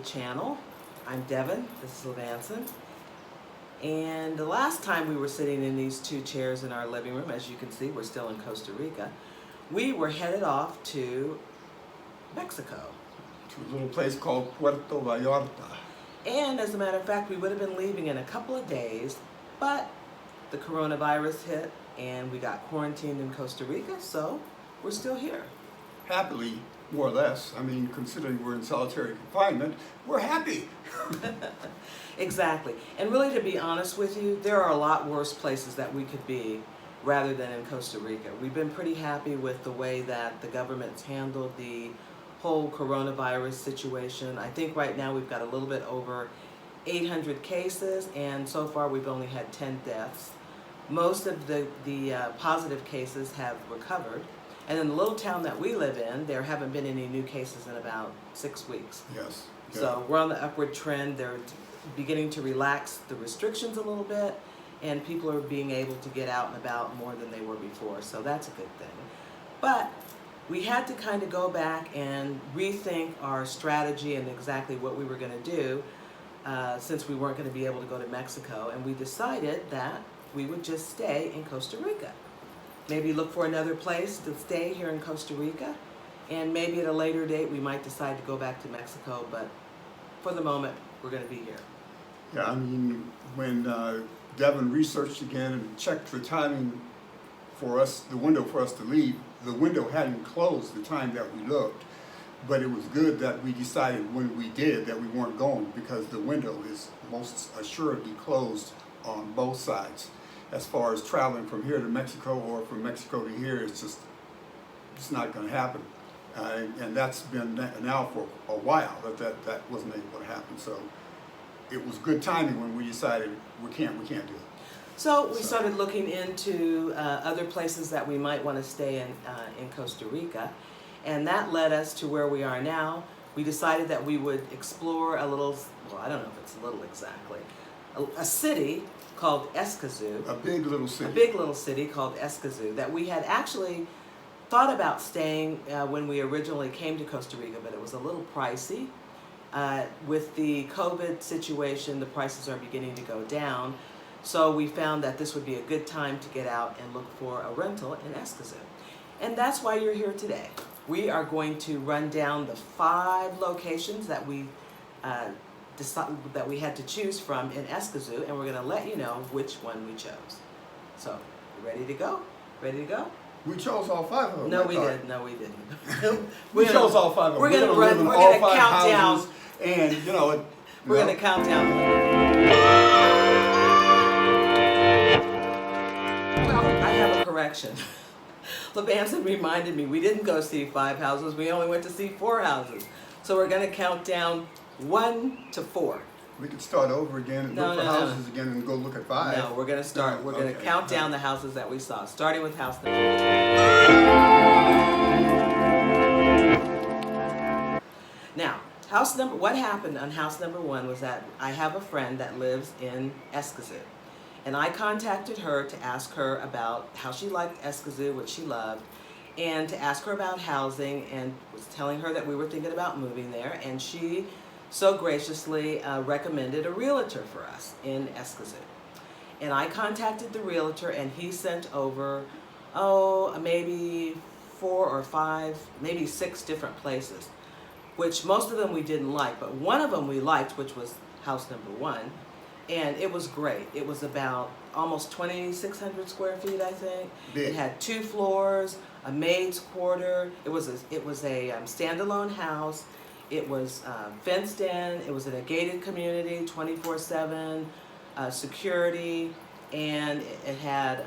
channel. I'm Devin, this is Levanson. And the last time we were sitting in these two chairs in our living room, as you can see, we're still in Costa Rica, we were headed off to Mexico. To a little place called Puerto Vallarta. And as a matter of fact, we would have been leaving in a couple of days, but the coronavirus hit and we got quarantined in Costa Rica, so we're still here. Happily, more or less. I mean, considering we're in solitary confinement, we're happy. Exactly. And really, to be honest with you, there are a lot worse places that we could be rather than in Costa Rica. We've been pretty happy with the way that the government's handled the whole coronavirus situation. I think right now we've got a little bit over 800 cases, and so far we've only had 10 deaths. Most of the positive cases have recovered. And in the little town that we live in, there haven't been any new cases in about 6 weeks. Yes. Yeah. So we're on the upward trend. They're beginning to relax the restrictions a little bit, and people are being able to get out and about more than they were before. So that's a good thing. But we had to kind of go back and rethink our strategy and exactly what we were going to do since we weren't going to be able to go to Mexico. And we decided that we would just stay in Costa Rica. Maybe look for another place to stay here in Costa Rica, and maybe at a later date we might decide to go back to Mexico, but for the moment we're going to be here. Yeah, I mean, when Devin researched again and checked the timing for us, the window for us to leave, the window hadn't closed the time that we looked, but it was good that we decided when we did that we weren't going, because the window is most assuredly closed on both sides. As far as traveling from here to Mexico or from Mexico to here, it's not going to happen. And that's been now for a while that wasn't able to happen. So it was good timing when we decided we can't do it. So we started looking into other places that we might want to stay in Costa Rica, and that led us to where we are now. We decided that we would explore a little, well, I don't know if it's a little exactly, a city called Escazú. A big little city. A big little city called Escazú that we had actually thought about staying when we originally came to Costa Rica, but it was a little pricey. With the COVID situation, the prices are beginning to go down, so we found that this would be a good time to get out and look for a rental in Escazú. And that's why you're here today. We are going to run down the 5 locations that we had to choose from in Escazú, and we're going to let you know which one we chose. So, you ready to go? Ready to go? We chose all 5 of them. No, we didn't. No, we didn't. We chose all 5 of them. We're going to run. We're going to count down. And you know, we're going to count down. Well, I have a correction. Levanson reminded me we didn't go see 5 houses. We only went to see 4 houses. So we're going to count down 1 to 4. We could start over again and look for houses again and go look at 5. No, we're going to start. We're going to count down the houses that we saw, starting with house number 1. Now, what happened on house number 1 was that I have a friend that lives in Escazú, and I contacted her to ask her about how she liked Escazú, what she loved, and to ask her about housing, and was telling her that we were thinking about moving there, and she so graciously recommended a realtor for us in Escazú. And I contacted the realtor, and he sent over, maybe 4 or 5, maybe 6 different places, which most of them we didn't like, but one of them we liked, which was house number 1, and it was great. It was about almost 2,600 square feet, I think. Big. It had 2 floors, a maid's quarter. It was a standalone house. It was fenced in. It was in a gated community, 24/7 security, and it had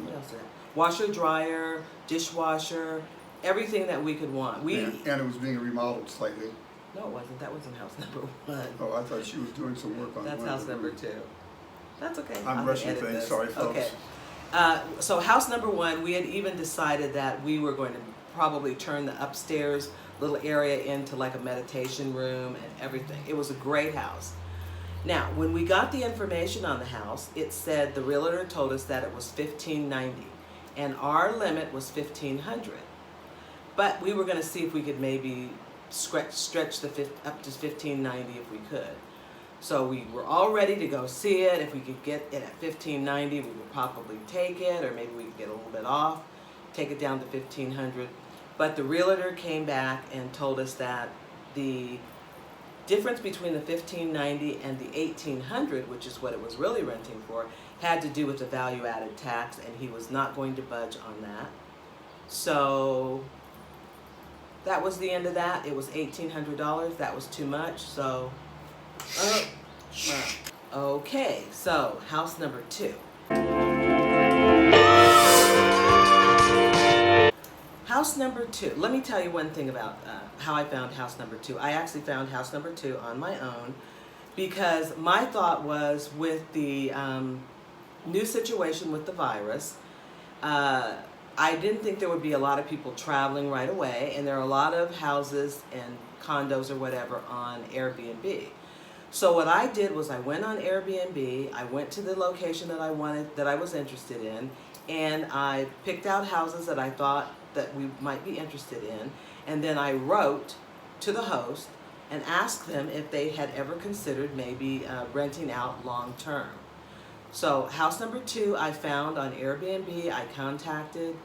what else? Washer, dryer, dishwasher, everything that we could want. And it was being remodeled slightly. No, it wasn't. That wasn't house number 1. Oh, I thought she was doing some work on. That's house number 2. That's okay. I'm rushing things. This. Sorry, folks. Okay. So house number 1, we had even decided that we were going to probably turn the upstairs little area into like a meditation room and everything. It was a great house. Now, when we got the information on the house, it said, the realtor told us that it was $1,590, and our limit was $1,500. But we were going to see if we could maybe stretch up to $15.90 if we could. So we were all ready to go see it. If we could get it at $15.90, we would probably take it, or maybe we could get a little bit off, take it down to $1,500. But the realtor came back and told us that the difference between the $1,590 and the $1,800, which is what it was really renting for, had to do with the value-added tax, and he was not going to budge on that. So that was the end of that. It was $1,800. That was too much. So, okay. So house number 2. House number 2. Let me tell you one thing about how I found house number 2. I actually found house number 2 on my own because my thought was, with the new situation with the virus, I didn't think there would be a lot of people traveling right away, and there are a lot of houses and condos or whatever on Airbnb. So what I did was I went on Airbnb, I went to the location that I was interested in, and I picked out houses that I thought that we might be interested in, and then I wrote to the host and asked them if they had ever considered maybe renting out long term. So house number 2 I found on Airbnb. I contacted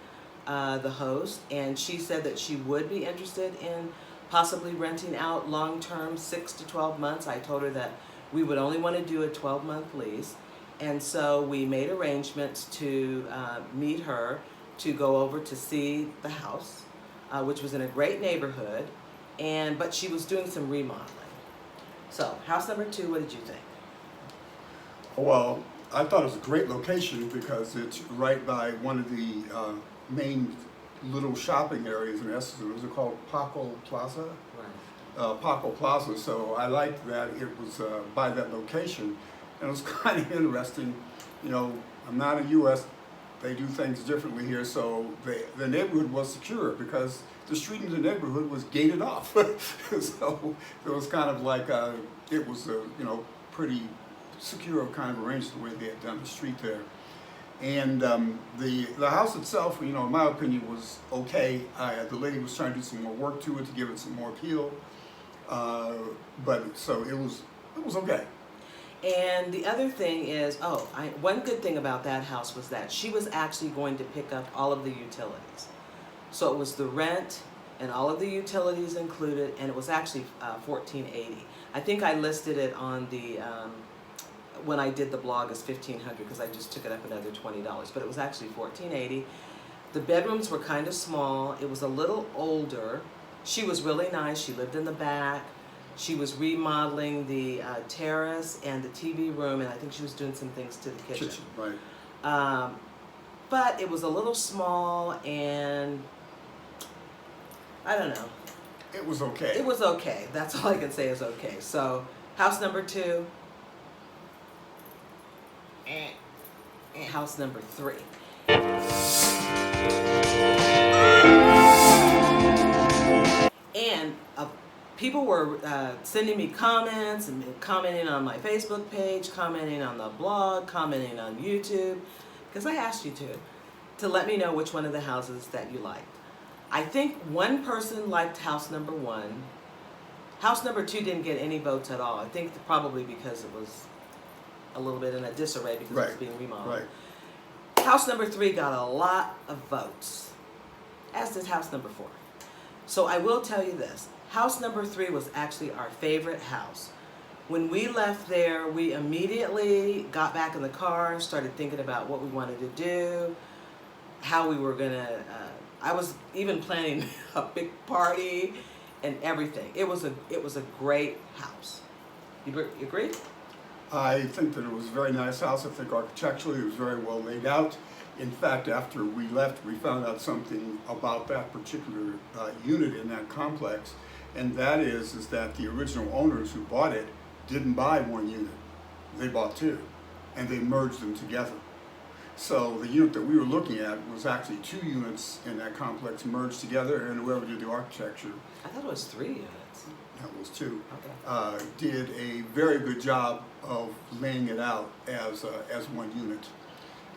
the host, and she said that she would be interested in possibly renting out long term, 6 to 12 months. I told her that we would only want to do a 12-month lease, and so we made arrangements to meet her to go over to see the house, which was in a great neighborhood, but she was doing some remodeling. So house number 2, what did you think? Well, I thought it was a great location because it's right by one of the main little shopping areas in Essex. Was it called Paco Plaza? Right. Paco Plaza. So I liked that it was by that location, and it was kind of interesting. You know, I'm not in the U.S. They do things differently here, so the neighborhood was secure because the street in the neighborhood was gated off. So it was kind of like it was pretty secure kind of arranged the way they had done the street there. And the house itself, in my opinion, was okay. The lady was trying to do some more work to it to give it some more appeal, but so it was okay. And the other thing is, one good thing about that house was that she was actually going to pick up all of the utilities. So it was the rent and all of the utilities included, and it was actually $1,480. I think I listed it on the when I did the blog as $1,500 because I just took it up another $20, but it was actually $1,480. The bedrooms were kind of small. It was a little older. She was really nice. She lived in the back. She was remodeling the terrace and the TV room, and I think she was doing some things to the kitchen. Right. But it was a little small, and I don't know. It was okay. It was okay. That's all I can say is okay. So house number 2. House number 3. And people were sending me comments and commenting on my Facebook page, commenting on the blog, commenting on YouTube, because I asked you to let me know which one of the houses that you liked. I think one person liked house number 1. House number 2 didn't get any votes at all. I think probably because it was a little bit in a disarray because it was being remodeled. Right. House number 3 got a lot of votes, as did house number 4. So I will tell you this. House number 3 was actually our favorite house. When we left there, we immediately got back in the car and started thinking about what we wanted to do, how we were gonna, I was even planning a big party and everything. It was a great house. You agree? I think that it was a very nice house. I think architecturally it was very well laid out. In fact, after we left, we found out something about that particular unit in that complex, and that is that the original owners who bought it didn't buy one unit. They bought 2, and they merged them together. So the unit that we were looking at was actually 2 units in that complex merged together, and whoever did the architecture, I thought it was 3 units. that was 2, Okay. did a very good job of laying it out as one unit.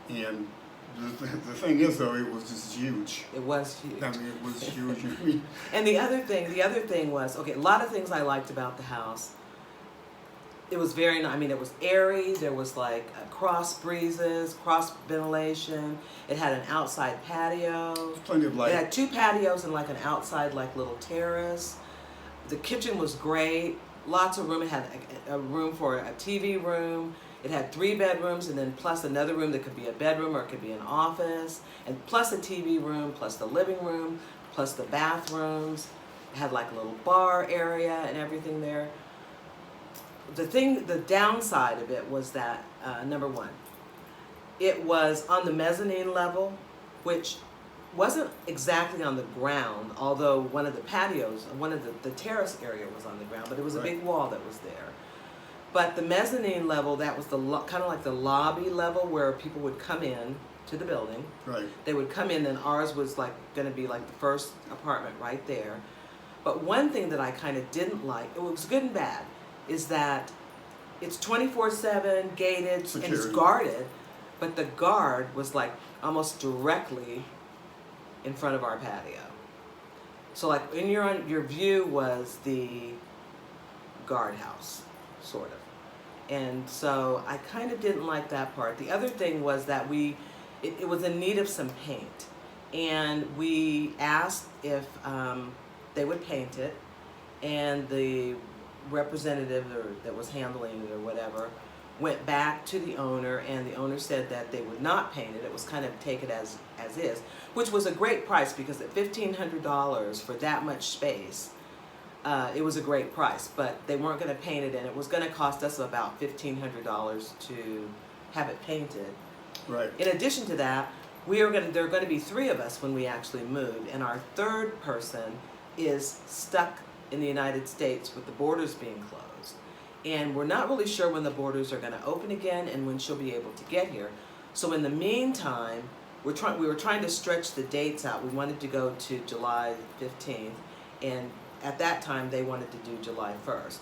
And The thing is, though, it was just huge. It was huge. I mean, it was huge. I mean, And the other thing was, okay, a lot of things I liked about the house. It was very, I mean, it was airy. There was like cross breezes, cross ventilation. It had an outside patio. plenty of It light. had 2 patios and like an outside like little terrace. The kitchen was great. Lots of room. It had a room for a TV room. It had 3 bedrooms and then plus another room that could be a bedroom or it could be an office. And plus a TV room, plus the living room, plus the bathrooms. It had like a little bar area and everything there. The downside of it was that, number one, it was on the mezzanine level, which wasn't exactly on the ground, although one of the patios, one of the terrace area was on the ground, but it was a big wall that was there. But the mezzanine level, that was the kind of like the lobby level where people would come in to the building. Right. They would come in, and ours was like going to be like the first apartment right there. But one thing that I kind of didn't like, it was good and bad, is that it's 24/7 gated and it's Security. guarded, but the guard was like almost directly in front of our patio. So like in your view was the guardhouse, sort of. And so I kind of didn't like that part. The other thing was that it was in need of some paint. And we asked if they would paint it, and the representative that was handling it or whatever went back to the owner, and the owner said that they would not paint it. It was kind of take it as is, which was a great price because at $1,500 for that much space, it was a great price. But they weren't going to paint it, and it was going to cost us about $1,500 to have it painted. Right. In addition to that, there are going to be 3 of us when we actually move, and our 3rd person is stuck in the United States with the borders being closed. And we're not really sure when the borders are going to open again and when she'll be able to get here. So in the meantime, we were trying to stretch the dates out. We wanted to go to July 15th, and at that time they wanted to do July 1st.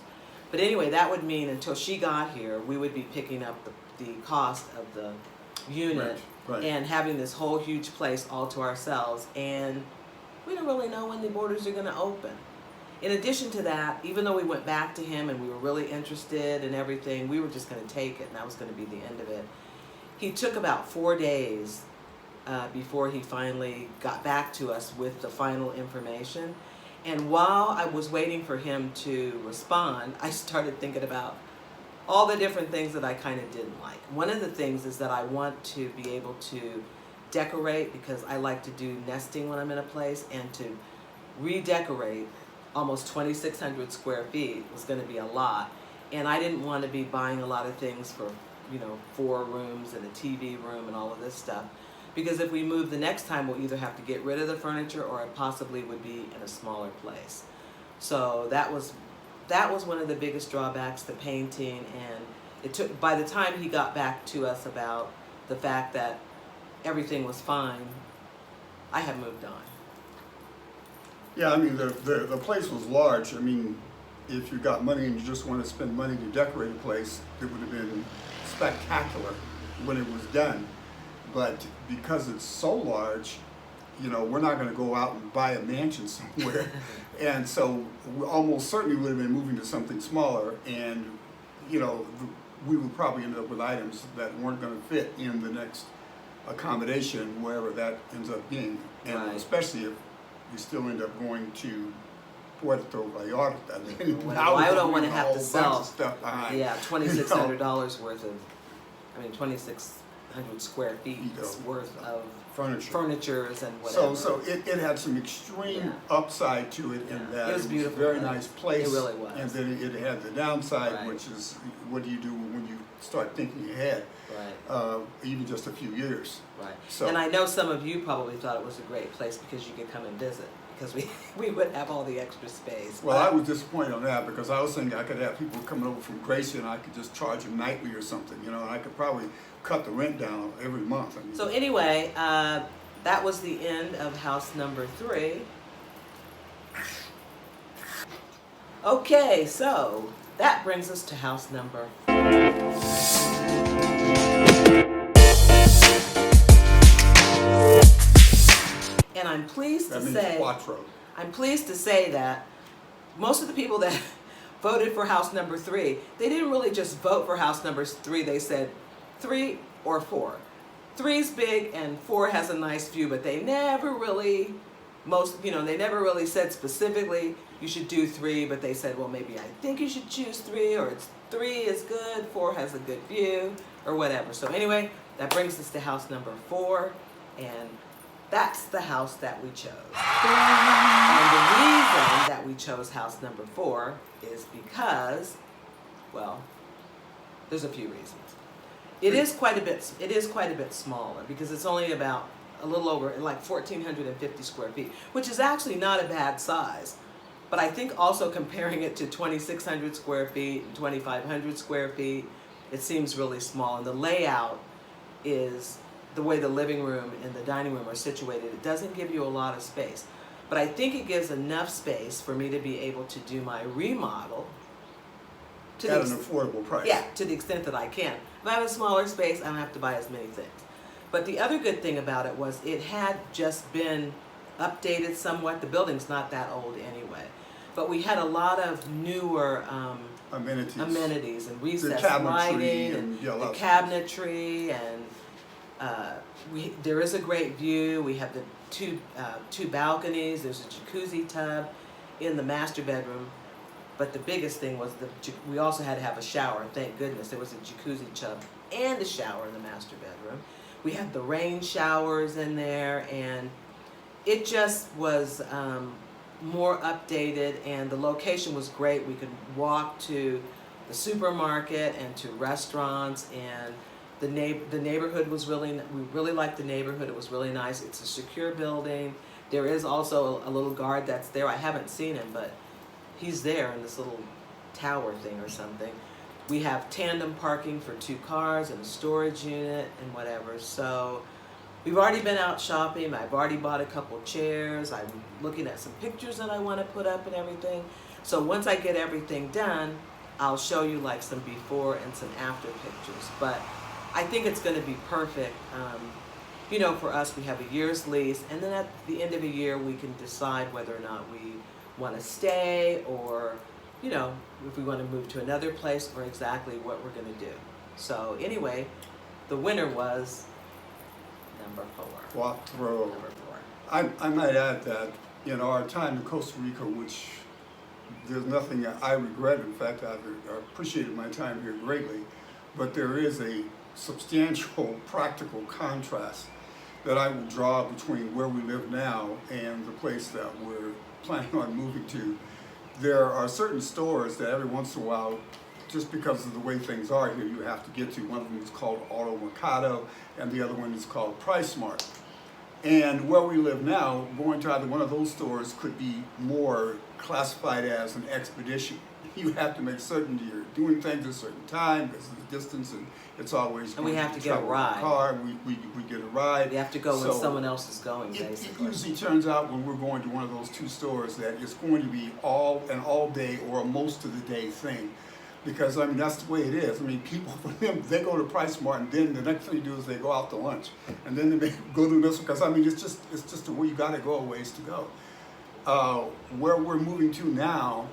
But anyway, that would mean until she got here, we would be picking up the cost of the unit. Right. And having this whole huge place all to ourselves, and we don't really know when the borders are going to open. In addition to that, even though we went back to him and we were really interested in everything, we were just going to take it, and that was going to be the end of it. He took about 4 days before he finally got back to us with the final information. And while I was waiting for him to respond, I started thinking about all the different things that I kind of didn't like. One of the things is that I want to be able to decorate, because I like to do nesting when I'm in a place, and to redecorate almost 2,600 square feet was going to be a lot. And I didn't want to be buying a lot of things for, 4 rooms and a TV room and all of this stuff. Because if we move the next time, we'll either have to get rid of the furniture, or it possibly would be in a smaller place. So that was one of the biggest drawbacks, the painting. And it took, by the time he got back to us about the fact that everything was fine, I had moved on. Yeah, I mean, the place was large. I mean, if you got money and you just want to spend money to decorate a place, it would have been spectacular when it was done. But because it's so large, we're not going to go out and buy a mansion somewhere. And so we almost certainly would have been moving to something smaller, and, we would probably end up with items that weren't going to fit in the next accommodation, wherever that ends up being. And Right. especially if we still end up going to Puerto Vallarta. Well, Now I we're don't want to leaving a have whole to bunch sell. of stuff behind. Yeah, $2,600 worth of, 2,600 square feet worth of furnitures and whatever. So it had some extreme upside to it, in that It was beautiful. a very nice place. It really was. And then it had the downside, Right. which is, what do you do when you start thinking ahead, Right, even just a few years? right. So- And I know some of you probably thought it was a great place because you could come and visit, because we would have all the extra space. Well, I was disappointed on that, because I was thinking I could have people coming over from Gracie and I could just charge them nightly or something, and I could probably cut the rent down every month. I mean, So anyway, that was the end of house number 3. Okay, so that brings us to house number 4. pleased That to means say, quattro. I'm pleased to say that most of the people that voted for house number 3, they didn't really just vote for house number 3. They said 3 or 4. 3's big and 4 has a nice view, but they never really, they never really said specifically you should do 3, but they said, well, maybe I think you should choose 3, or it's 3 is good, 4 has a good view, or whatever. So anyway, that brings us to house number 4, and that's the house that we chose. And the reason that we chose house number 4 is because, well, there's a few reasons. It is quite a bit smaller because it's only about a little over like 1,450 square feet, which is actually not a bad size. But I think also comparing it to 2,600 square feet and 2,500 square feet, it seems really small. And the layout is the way the living room and the dining room are situated. It doesn't give you a lot of space. But I think it gives enough space for me to be able to do my remodel At an affordable price. Yeah, to the extent that I can. If I have a smaller space, I don't have to buy as many things. But the other good thing about it was it had just been updated somewhat. The building's not that old anyway. But we had a lot of newer amenities and recessed lighting and the cabinetry, and there is a great view. We have the two balconies. There's a jacuzzi tub in the master bedroom. But the biggest thing was we also had to have a shower. Thank goodness there was a jacuzzi tub and a shower in the master bedroom. We had the rain showers in there, and it just was more updated, and the location was great. We could walk to the supermarket and to restaurants, and the neighborhood was we really liked the neighborhood. It was really nice. It's a secure building. There is also a little guard that's there. I haven't seen him, but he's there in this little tower thing or something. We have tandem parking for 2 cars and a storage unit and whatever. So we've already been out shopping. I've already bought a couple chairs. I'm looking at some pictures that I want to put up and everything. So once I get everything done, I'll show you like some before and some after pictures. But I think it's going to be perfect. For us, we have a year's lease, and then at the end of a year, we can decide whether or not we want to stay, or if we want to move to another place, or exactly what we're going to do. So anyway, the winner was number 4. Quattro. Number 4. I might add that in our time in Costa Rica, which there's nothing I regret. In fact, I've appreciated my time here greatly, but there is a substantial practical contrast that I will draw between where we live now and the place that we're planning on moving to. There are certain stores that every once in a while, just because of the way things are here, you have to get to. One of them is called Auto Mercado, and the other one is called Price Mart. And where we live now, going to either one of those stores could be more classified as an expedition. You have to make certain you're doing things at a certain time because of the distance, and it's always. And we have to get a ride. Car, we get a ride. We have to go when someone else is going, basically. It usually turns out when we're going to one of those 2 stores that it's going to be an all day or a most of the day thing. Because that's the way it is. People, for them, they go to Price Mart, and then the next thing you do is they go out to lunch, and then they go to this, because it's just the way you got to go a ways to go. Where we're moving to now,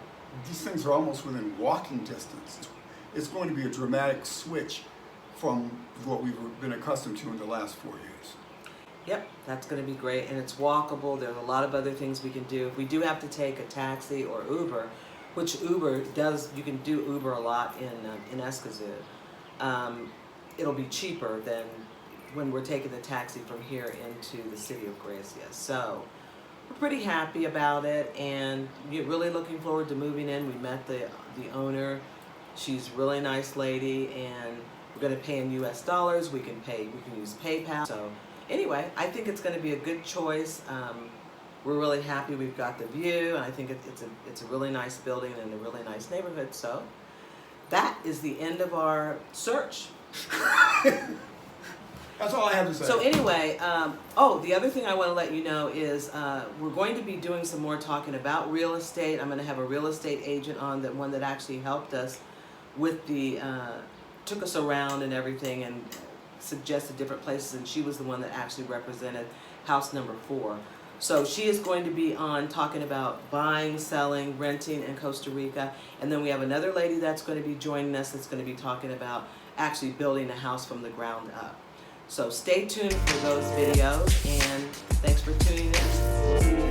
these things are almost within walking distance. It's going to be a dramatic switch from what we've been accustomed to in the last 4 years. Yep, that's going to be great, and it's walkable. There are a lot of other things we can do. If we do have to take a taxi or Uber, which Uber does, you can do Uber a lot in Escazú. It'll be cheaper than when we're taking the taxi from here into the city of Gracia. So we're pretty happy about it, and we're really looking forward to moving in. We met the owner. She's a really nice lady, and we're going to pay in U.S. dollars. We can use PayPal. So anyway, I think it's going to be a good choice. We're really happy. We've got the view, and I think it's a really nice building and a really nice neighborhood. So that is the end of our search. That's all I have to say. So anyway, the other thing I want to let you know is we're going to be doing some more talking about real estate. I'm going to have a real estate agent on, one that actually helped us with took us around and everything and suggested different places, and she was the one that actually represented house number 4. So she is going to be on talking about buying, selling, renting in Costa Rica. And then we have another lady that's going to be joining us that's going to be talking about actually building a house from the ground up. So stay tuned for those videos, and thanks for tuning in. We'll see you